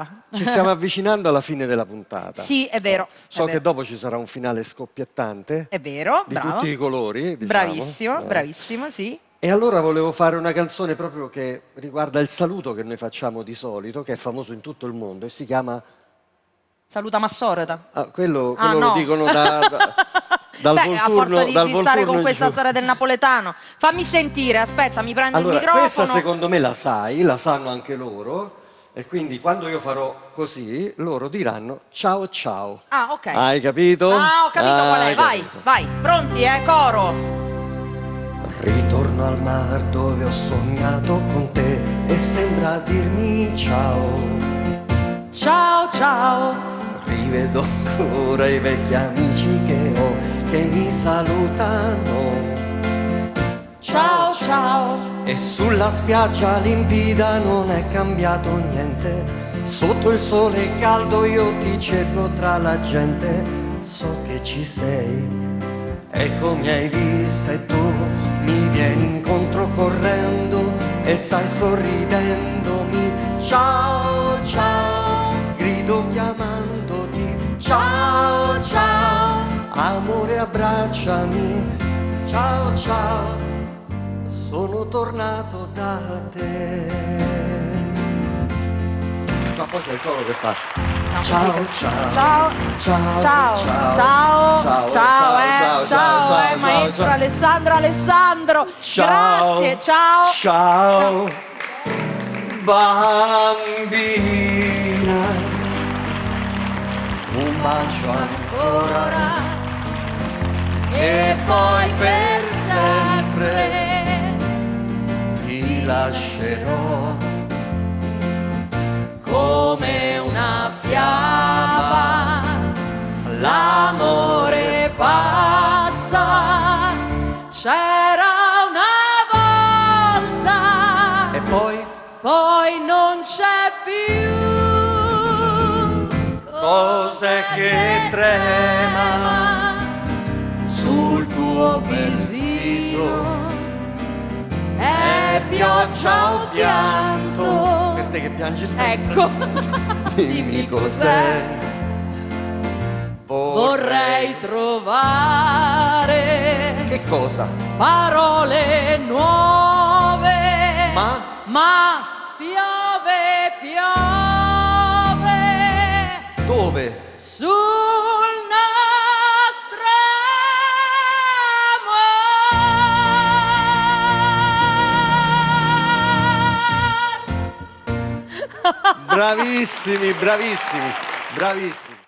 brava. Ci stiamo avvicinando alla fine della puntata. Sì, è vero. So è che vero. dopo ci sarà un finale scoppiettante. È vero, Di bravo. tutti i colori, diciamo. Bravissimo, bravissimo, sì. E allora volevo fare una canzone proprio che riguarda il saluto che noi facciamo di solito, che è famoso in tutto il mondo e si chiama... Saluta Massoreta. quello Ah, lo no. dicono dal Beh, a forza Volturno, dal di stare Volturno con in questa giù. storia del napoletano. Fammi sentire, aspetta, mi prendo Allora, il microfono. questa secondo me la sai, la sanno anche loro, e quindi quando io farò così, loro diranno ciao ciao. Ah, ok. Hai capito? Ah, ho capito qual è. Hai Vai, capito. vai. Pronti, coro. Ritorno al mar dove ho sognato con te e sembra dirmi ciao. Ciao, ciao. Rivedo ancora i vecchi amici che ho che mi salutano. Ciao, ciao. E sulla spiaggia limpida non è cambiato niente. Sotto il sole caldo io ti cerco tra la gente. So che ci sei. Ecco mi hai vista e tu mi vieni incontro correndo e stai sorridendomi. Ciao, ciao, grido chiamandoti. Ciao, ciao, amore abbracciami. Ciao, ciao, sono tornato da te. Ma poi c'è il coro che fa. Ciao, ciao, Ciao, ciao, ciao, ciao, ciao, maestro ciao. Alessandro. Ciao. Grazie, ciao. Ciao, bambina, un bacio ancora E poi per sempre. ti lascerò. Come una fiaba, l'amore passa. C'era una volta, E poi non c'è più. cos'è che trema sul tuo visino? È pioggia o pianto? per te che piangi sempre. Ecco, Dimmi cos'è. vorrei trovare Che cosa? parole nuove, Ma piove, piove dove? sul nostro amor. Bravissimi, bravissimi, bravissimi.